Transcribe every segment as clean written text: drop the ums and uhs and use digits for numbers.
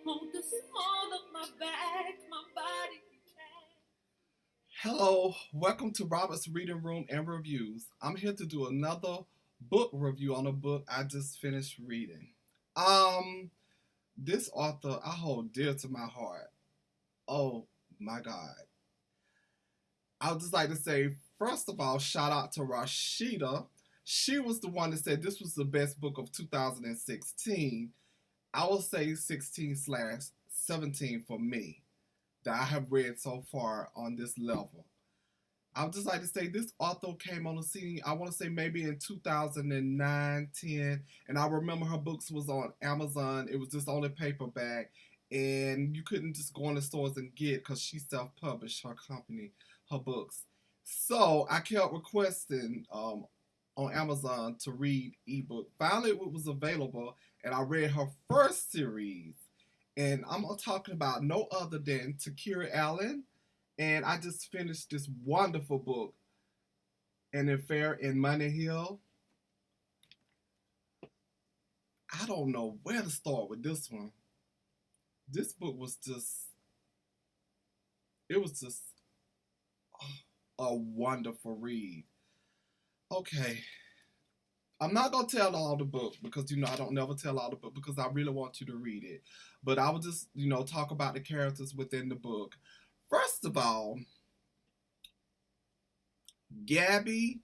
On the small of my back, my body began. Hello, welcome to Robert's Reading Room and Reviews. I'm here to do another book review on a book I just finished reading. Um, this author I hold dear to my heart. Oh my God. I would just like to say, first of all, shout out to Rashida. She was the one that said this was the best book of 2016. I will say 16 slash 17 for me that I have read so far on this level. I would just like to say this author came on the scene, I want to say maybe in 2009, 10. And I remember her books was on Amazon. It was just on a paperback. And you couldn't just go in the stores and get because she self-published her company, her books. So I kept requesting on Amazon to read ebook. Finally, it was available, and I read her first series. And I'm talking about no other than Takerra Allen, and I just finished this wonderful book, An Affair in Munthill. I don't know where to start with this one. This book was just, it was just a wonderful read. Okay, I'm not gonna tell all the book because I don't never tell all the book because I really want you to read it. But I will just talk about the characters within the book. First of all, Gabby,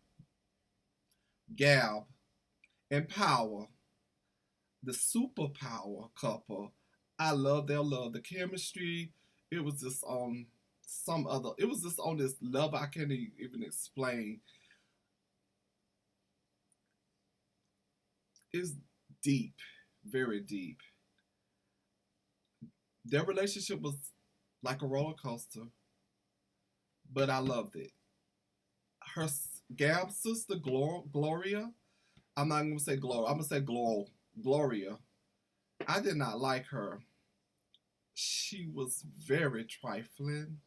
Gab, and Power, the superpower couple. I love their love, the chemistry. It was just on some other. It was just on this level I can't even explain. It's deep, very deep. Their relationship was like a roller coaster, but I loved it. Her Gab's sister Gloria. I'm not gonna say Gloria. I'm gonna say Gloria. I did not like her. She was very trifling.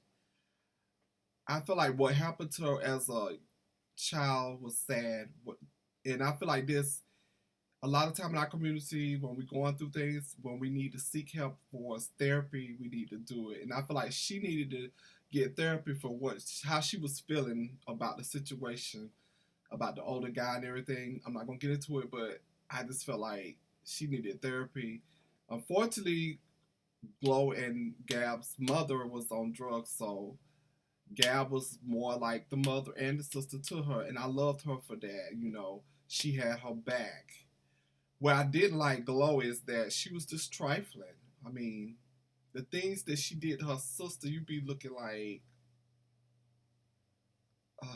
I feel like what happened to her as a child was sad. And I feel like this a lot of time in our community when we're going through things, when we need to seek help for therapy, we need to do it. And I feel like she needed to get therapy for how she was feeling about the situation, about the older guy and everything. I'm not gonna get into it, but I just felt like she needed therapy. Unfortunately, Glow and Gab's mother was on drugs, so Gab was more like the mother and the sister to her, and I loved her for that. She had her back. What I didn't like Glow is that she was just trifling. I mean, the things that she did to her sister, you'd be looking uh,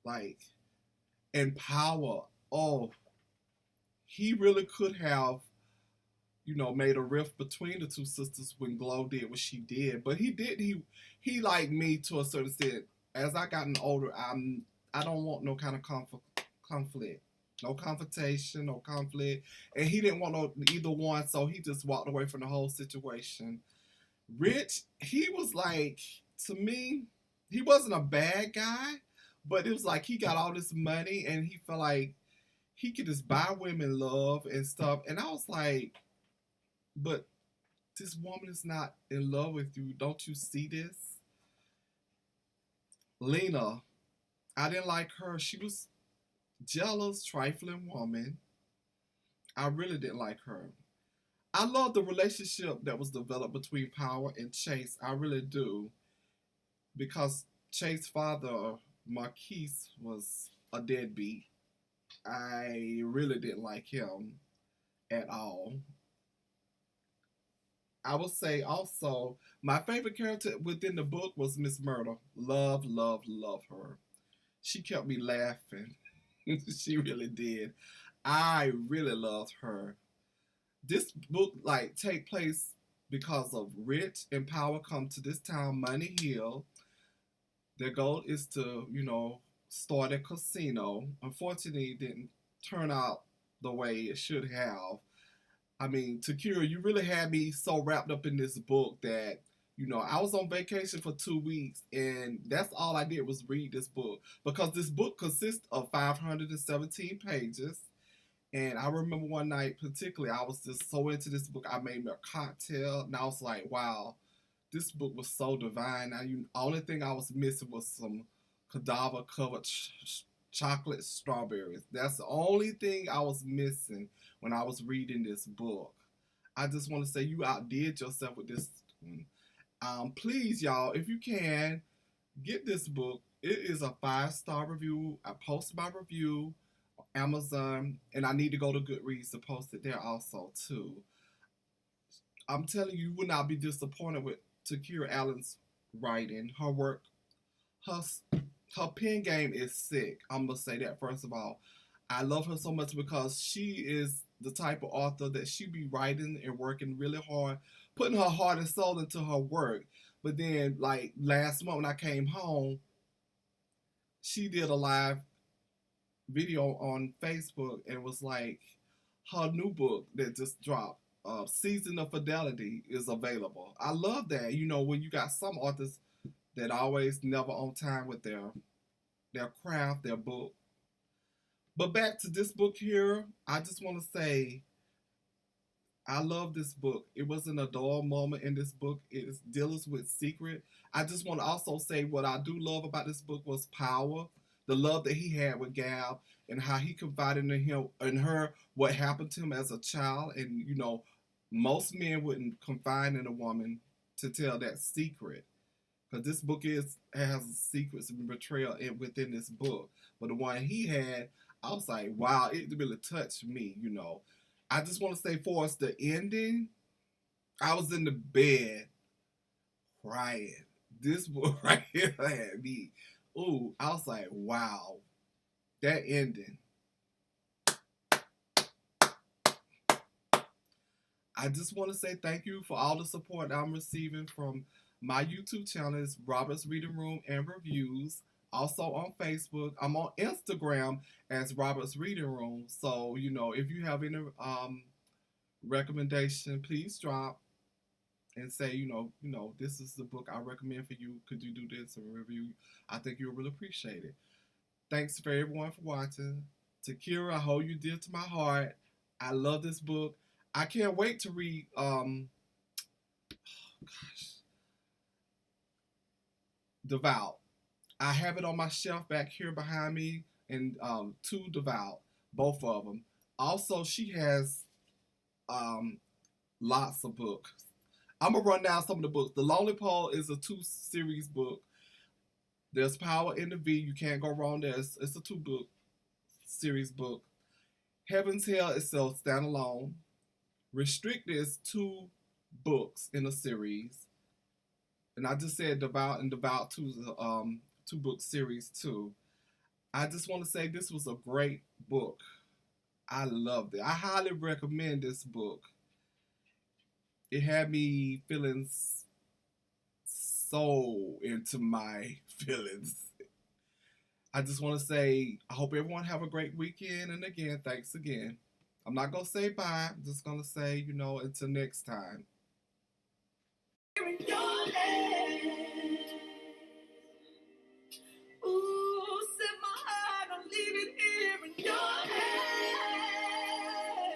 like, and Power. Oh, he really could have, made a rift between the two sisters when Glow did what she did. But he did. He liked me to a certain extent. As I gotten older, I don't want no kind of conflict. No confrontation, no conflict. And he didn't want either one, so he just walked away from the whole situation. Rich, he was like, to me, he wasn't a bad guy, but it was like he got all this money and he felt like he could just buy women love and stuff. And I was like, but this woman is not in love with you. Don't you see this? Lena, I didn't like her. She was jealous, trifling woman. I really didn't like her. I love the relationship that was developed between Power and Chase. I really do. Because Chase's father, Marquise, was a deadbeat. I really didn't like him at all. I would say also my favorite character within the book was Miss Murder. Love, love, love her. She kept me laughing. She really did. I really loved her. This book like take place because of Rich and Power come to this town, Money Hill. Their goal is to, start a casino. Unfortunately, it didn't turn out the way it should have. I mean, Takira, you really had me so wrapped up in this book that, I was on vacation for 2 weeks and that's all I did was read this book because this book consists of 517 pages And I remember one night particularly, I was just so into this book. I made me a cocktail, and I was like, "Wow, this book was so divine." Now, only thing I was missing was some cadaver covered chocolate strawberries. That's the only thing I was missing when I was reading this book. I just want to say you outdid yourself with this one. Please, y'all, if you can, get this book. It is a 5-star review. I posted my review on Amazon, and I need to go to Goodreads to post it there also too. I'm telling you, you will not be disappointed with Takerra Allen's writing. Her work, her her pen game is sick. I'm gonna say that first of all. I love her so much because she is the type of author that she be writing and working really hard, putting her heart and soul into her work. But then, like last month when I came home, she did a live video on Facebook and was like, her new book that just dropped, Season of Fidelity, is available. I love that. You know, when you got some authors that always never on time with their craft, their book. But back to this book here, I just want to say I love this book. It was an adorable moment in this book. It deals with secret. I just want to also say what I do love about this book was Power, the love that he had with Gab, and how he confided in him and her what happened to him as a child. And you know, most men wouldn't confide in a woman to tell that secret, because this book has secrets and betrayal within this book. But the one he had, I was like, wow, it really touched me. You know, I just want to say for us the ending. I was in the bed crying. This book right here had me. Ooh, I was like, wow, that ending. I just want to say thank you for all the support I'm receiving from my YouTube channel. Is Robert's Reading Room and Reviews. Also on Facebook. I'm on Instagram as Robert's Reading Room. So, you know, if you have any recommendation, please drop and say, this is the book I recommend for you. Could you do this or review? I think you'll really appreciate it. Thanks for everyone for watching. Takerra, I hold you dear to my heart. I love this book. I can't wait to read Devout. I have it on my shelf back here behind me, and two Devout, both of them. Also, she has lots of books. I'm gonna run down some of the books. The Lonely Pole is a 2-series book. There's Power in the V. You can't go wrong there. It's a 2-book series book. Heaven's Hell is a standalone. Restricted is 2 books in a series. And I just said Devout, and Devout 2 is a 2-book series too. I just want to say this was a great book. I loved it. I highly recommend this book. It had me feeling so into my feelings. I just want to say I hope everyone have a great weekend. And again, thanks again. I'm not going to say bye. I'm just going to say, until next time. In your hands. Ooh, set my heart, I'm leaving here in your